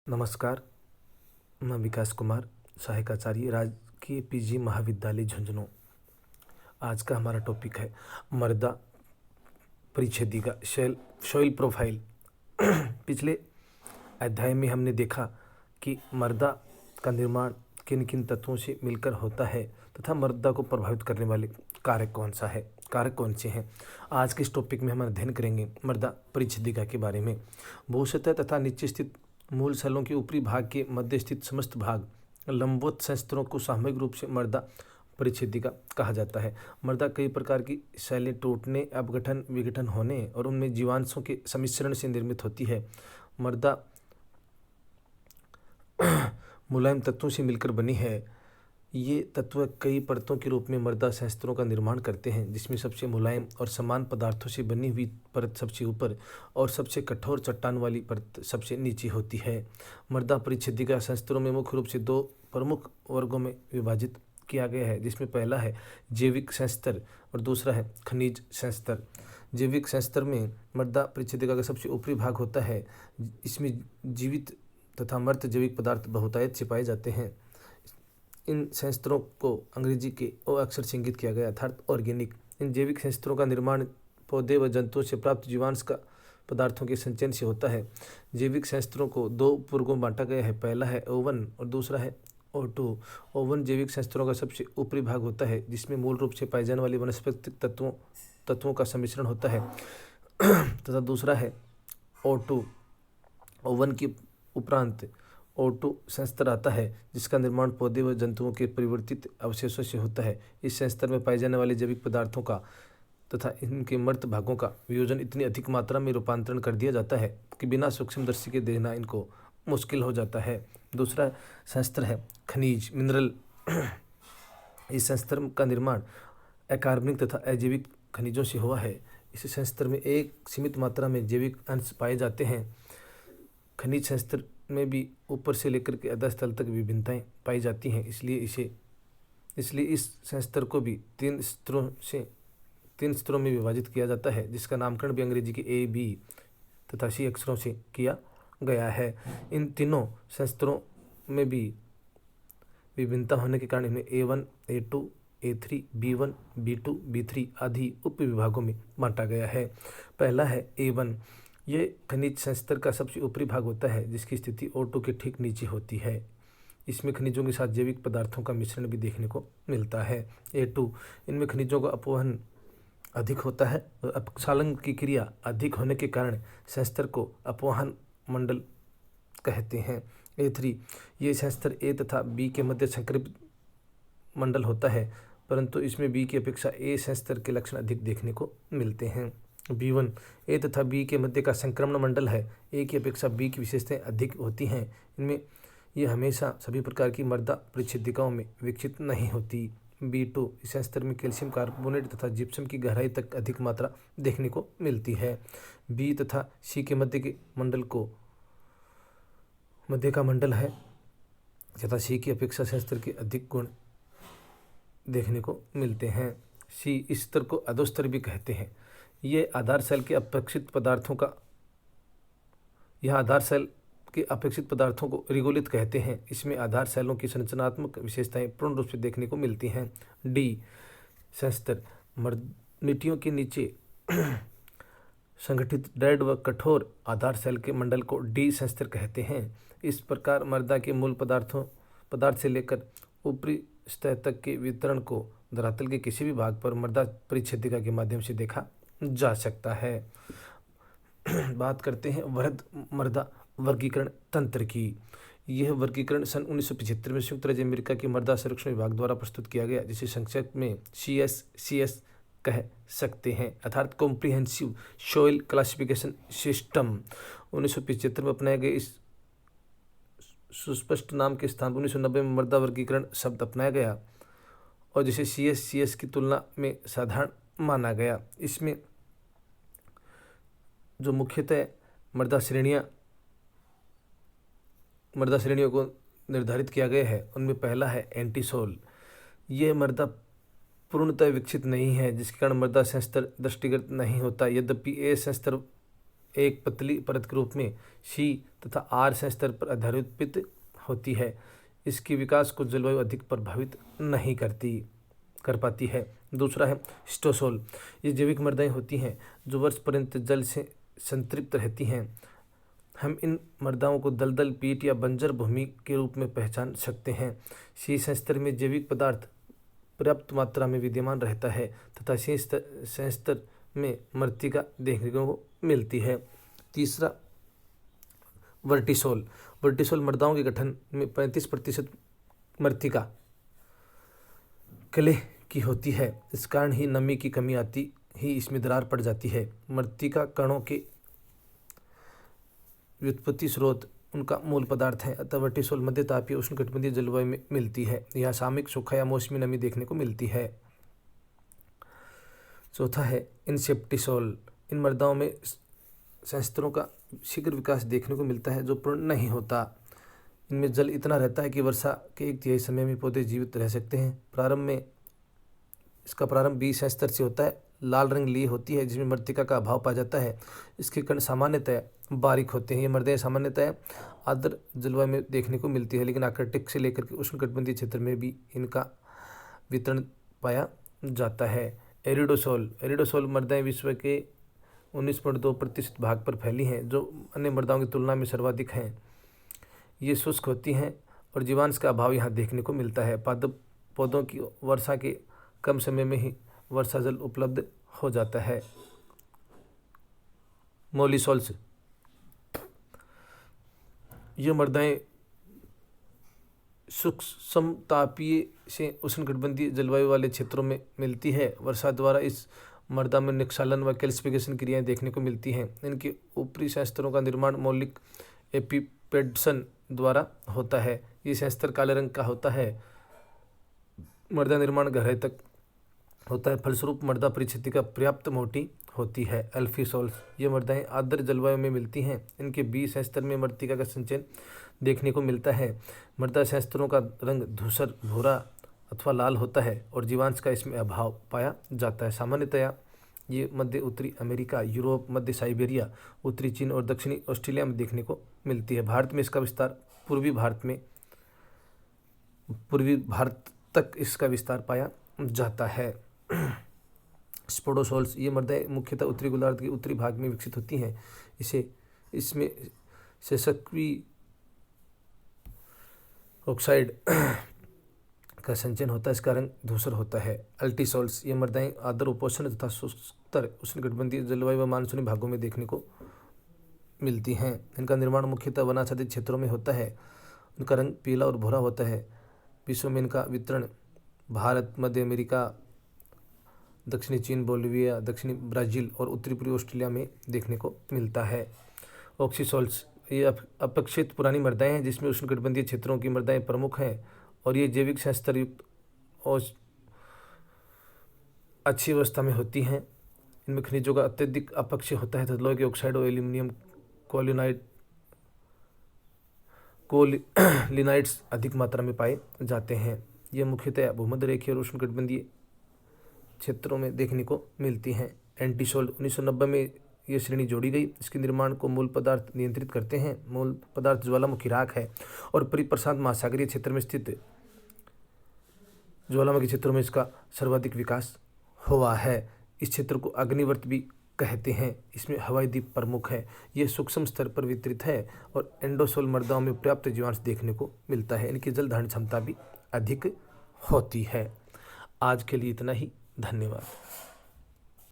नमस्कार, मैं विकास कुमार, सहायक आचार्य, राजकीय पीजी महाविद्यालय झुंझुनू। आज का हमारा टॉपिक है मृदा परिच्छेदिका सॉइल प्रोफाइल। पिछले अध्याय में हमने देखा कि मृदा का निर्माण किन किन तत्वों से मिलकर होता है तथा मृदा को प्रभावित करने वाले कारक कौन से हैं। आज के इस टॉपिक में हम अध्ययन करेंगे मृदा परिच्छेदिका के बारे में। भूसतह तथा नीचे स्थित मूल सेलों के ऊपरी भाग के मध्य स्थित समस्त भाग लंबवत संस्तरों को सामूहिक रूप से मृदा परिच्छेदिका कहा जाता है। मृदा कई प्रकार की शैलें टूटने, अपघटन, विघटन होने और उनमें जीवांशों के सम्मिश्रण से निर्मित होती है। मृदा मुलायम तत्वों से मिलकर बनी है। ये तत्व कई परतों के रूप में मृदा संस्तरों का निर्माण करते हैं, जिसमें सबसे मुलायम और समान पदार्थों से बनी हुई परत सबसे ऊपर और सबसे कठोर चट्टान वाली परत सबसे नीचे होती है। मृदा परिच्छेदिका संस्तरों में मुख्य रूप से दो प्रमुख वर्गों में विभाजित किया गया है, जिसमें पहला है जैविक संस्तर और दूसरा है खनिज संस्तर। जैविक संस्तर में मृदा परिच्छेदिका का सबसे ऊपरी भाग होता है। इसमें जीवित तथा मृत जैविक पदार्थ बहुतायत से पाए जाते हैं। इन संस्तरों को अंग्रेजी के ओ अक्षर से इंगित किया गया, अर्थात ऑर्गेनिक। इन जैविक संस्तरों का निर्माण पौधे व जंतुओं से प्राप्त जीवांश का पदार्थों के संचयन से होता है। जैविक संस्तरों को दो वर्गों में बांटा गया है, पहला है ओवन और दूसरा है O2। ओवन जैविक संस्तरों का सबसे ऊपरी भाग होता है, जिसमें मूल रूप से पाए जाने वाले वनस्पतिक तत्वों का सम्मिश्रण होता है तथा दूसरा है O2। ओवन के उपरांत O2 संस्तर आता है, जिसका निर्माण पौधे व जंतुओं के परिवर्तित अवशेषों से होता है। इस संस्तर में पाए जाने वाले जैविक पदार्थों का तथा इनके मृत भागों का वियोजन इतनी अधिक मात्रा में रूपांतरण कर दिया जाता है कि बिना सूक्ष्मदर्शी के देखना इनको मुश्किल हो जाता है। दूसरा संस्तर है खनिज मिनरल। इस संस्तर का निर्माण अकार्बनिक तथा अजैविक खनिजों से हुआ है। इस संस्तर में एक सीमित मात्रा में जैविक अंश पाए जाते हैं। खनिज संस्तर में भी ऊपर से लेकर के अधस्तल तक विभिन्नताएं पाई जाती हैं, इसलिए इस संस्तर को भी तीन स्तरों में विभाजित किया जाता है, जिसका नामकरण भी अंग्रेजी के A, B तथा C अक्षरों से किया गया है। इन तीनों संस्तरों में भी विभिन्नता होने के कारण इन्हें A1, A2, A3, B1, B2, B3 आदि उप विभागों में बांटा गया है। पहला है A1। ये खनिज संस्तर का सबसे ऊपरी भाग होता है, जिसकी स्थिति O2 के ठीक नीचे होती है। इसमें खनिजों के साथ जैविक पदार्थों का मिश्रण भी देखने को मिलता है। A2। इनमें खनिजों का अपवहन अधिक होता है और अपक्षालन की क्रिया अधिक होने के कारण संस्तर को अपवहन मंडल कहते हैं। A3। ये संस्तर A तथा B के मध्य संक्रमित मंडल होता है, परंतु इसमें B की अपेक्षा A संस्तर के लक्षण अधिक देखने को मिलते हैं। B1। A तथा B के मध्य का संक्रमण मंडल है। A की अपेक्षा B की विशेषताएं अधिक होती हैं। इनमें यह हमेशा सभी प्रकार की मृदा परिच्छेदिकाओं में विकसित नहीं होती। B2। इस संस्तर में कैल्शियम कार्बोनेट तथा जिप्सम की गहराई तक अधिक मात्रा देखने को मिलती है। B तथा C के मध्य का मंडल है तथा C की अपेक्षा संस्तर के अधिक गुण देखने को मिलते हैं। C इस स्तर को अधोस्तर भी कहते हैं। यह आधार सेल के अपेक्षित पदार्थों को रिगोलित कहते हैं। इसमें आधार सेलों की संरचनात्मक विशेषताएं पूर्ण रूप से देखने को मिलती हैं। D संस्तर मिट्टियों के नीचे संगठित दृढ़ व कठोर आधार सेल के मंडल को D संस्तर कहते हैं। इस प्रकार मृदा के मूल पदार्थ से लेकर ऊपरी सतह तक के वितरण को धरातल के किसी भी भाग पर मृदा परिच्छेदिका के माध्यम से देखा जा सकता है। बात करते हैं वृहद मृदा वर्गीकरण तंत्र की। यह वर्गीकरण सन 1975 में संयुक्त राज्य अमेरिका के मृदा सर्वेक्षण विभाग द्वारा प्रस्तुत किया गया, जिसे संक्षेप में CS कह सकते हैं, अर्थात कॉम्प्रिहेंसिव सॉइल क्लासिफिकेशन सिस्टम। 1975 में अपनाए गए इस सुस्पष्ट नाम के स्थान पर 1990 में मृदा वर्गीकरण शब्द अपनाया गया और जिसे CS की तुलना में साधारण माना गया। इसमें जो मुख्यतः मृदा श्रेणियों को निर्धारित किया गया है, उनमें पहला है एंटीसोल। ये मृदा पूर्णतः विकसित नहीं है, जिसके कारण मृदा संस्तर दृष्टिगत नहीं होता। यद्यपि A संस्तर एक पतली परत के रूप में सी तथा आर स्तर पर आधारित होती है। इसकी विकास को जलवायु अधिक प्रभावित नहीं कर पाती है। दूसरा है स्टोसोल। ये जैविक मृदाएं होती हैं जो वर्ष पर्यंत जल से संतृप्त रहती हैं। हम इन मृदाओं को दलदल, पीट या बंजर भूमि के रूप में पहचान सकते हैं। सी संस्तर में जैविक पदार्थ पर्याप्त मात्रा में विद्यमान रहता है तथा सी संस्तर में मृत्तिका देखने को मिलती है। तीसरा वर्टिसोल। वर्टिसोल मृदाओं के गठन में 35% मृत्तिका क्ले की होती है। इस कारण ही नमी की कमी आती ही इसमें दरार पड़ जाती है। मृत्तिका कणों के व्युत्पत्ति स्रोत उनका मूल पदार्थ है। अतः वर्टिसोल मध्य तापीय उष्णकटिबंधीय जलवायु में मिलती है। यह सामयिक सूखा या मौसमी नमी देखने को मिलती है। चौथा है इनसेप्टिसोल। इन मृदाओं में संस्तरों का शीघ्र विकास देखने को मिलता है जो पूर्ण नहीं होता। इनमें जल इतना रहता है कि वर्षा के 1/3 समय में पौधे जीवित रह सकते हैं। इसका प्रारंभ बी संस्तर से होता है। लाल रंग ली होती है जिसमें मृत्तिका का अभाव पाया जाता है। इसके कण सामान्यतः बारीक होते हैं। ये मृदाएं सामान्यतः आर्द्र जलवायु में देखने को मिलती है, लेकिन आर्कटिक से लेकर के उष्णकटिबंधीय क्षेत्र में भी इनका वितरण पाया जाता है। एरिडोसोल मृदाएं विश्व के 19.2% भाग पर फैली हैं, जो अन्य मृदाओं की तुलना में सर्वाधिक हैं। ये शुष्क होती हैं और जीवांश का अभाव यहाँ देखने को मिलता है। पादप पौधों की वर्षा के कम समय में ही वर्षा जल उपलब्ध हो जाता है। मोलिसोल्स। ये मृदाएं सूक्ष्म तापीय से उष्णकटिबंधीय जलवायु वाले क्षेत्रों में मिलती है। वर्षा द्वारा इस मृदा में निक्षालन व कैल्सिफिकेशन क्रियाएं देखने को मिलती हैं। इनके ऊपरी संस्तरों का निर्माण मौलिक एपिपेडसन द्वारा होता है। ये संस्तर काले रंग का होता है। मृदा निर्माण गहराई तक होता है, फलस्वरूप मृदा परिस्थितिका पर्याप्त मोटी होती है। एल्फिसोल्स। ये मृदाएं आर्द्र जलवायु में मिलती हैं। इनके बी संस्तर में मृत्तिका का संचयन देखने को मिलता है। मृदा संस्तरों का रंग धूसर, भूरा अथवा लाल होता है और जीवांश का इसमें अभाव पाया जाता है। सामान्यतया ये मध्य उत्तरी अमेरिका, यूरोप, मध्य साइबेरिया, उत्तरी चीन और दक्षिणी ऑस्ट्रेलिया में देखने को मिलती है। भारत में इसका विस्तार पूर्वी भारत तक इसका विस्तार पाया जाता है। स्पोडोसोल्स। ये मृदाएं मुख्यतः उत्तरी गोलार्ध के उत्तरी भाग में विकसित होती हैं। इसमें सेसक्वी ऑक्साइड का संचयन होता है। इसका रंग धूसर होता है। अल्टीसोल्स। ये मृदाएं आर्द्र, उपोष्ण तथा शुष्कतर उष्णकटिबंधीय जलवायु व मानसूनी भागों में देखने को मिलती हैं। इनका निर्माण मुख्यतः वनाच्छादित क्षेत्रों में होता है। उनका रंग पीला और भूरा होता है। विश्व में इनका वितरण भारत, मध्य अमेरिका, दक्षिणी चीन, बोलिविया, दक्षिणी ब्राज़ील और उत्तरी पूर्वी ऑस्ट्रेलिया में देखने को मिलता है। ऑक्सीसोल्स। ये अपेक्षित पुरानी मृदाएं हैं जिसमें उष्णकटिबंधीय क्षेत्रों की मृदाएं प्रमुख हैं और ये जैविक संस्तर युक्त और अच्छी अवस्था में होती हैं। इनमें खनिजों का अत्यधिक अपक्षय होता है तथा लोहे के ऑक्साइड और एल्यूमिनियम कोलिनाइट्स अधिक मात्रा में पाए जाते हैं। ये मुख्यतः भूमध्य रेखीय और उष्णकटिबंधीय क्षेत्रों में देखने को मिलती हैं। एंटीसोल। 1990 में यह श्रेणी जोड़ी गई। इसके निर्माण को मूल पदार्थ नियंत्रित करते हैं। मूल पदार्थ ज्वालामुखी राख है और परिप्रशांत महासागरीय क्षेत्र में स्थित ज्वालामुखी क्षेत्रों में इसका सर्वाधिक विकास हुआ है। इस क्षेत्र को अग्निवर्त भी कहते हैं। इसमें हवाई द्वीप प्रमुख है। यह सूक्ष्म स्तर पर वितरित है और एंडोसोल मृदाओं में पर्याप्त जीवांश देखने को मिलता है। इनकी जल धारण क्षमता भी अधिक होती है। आज के लिए इतना ही। धन्यवाद।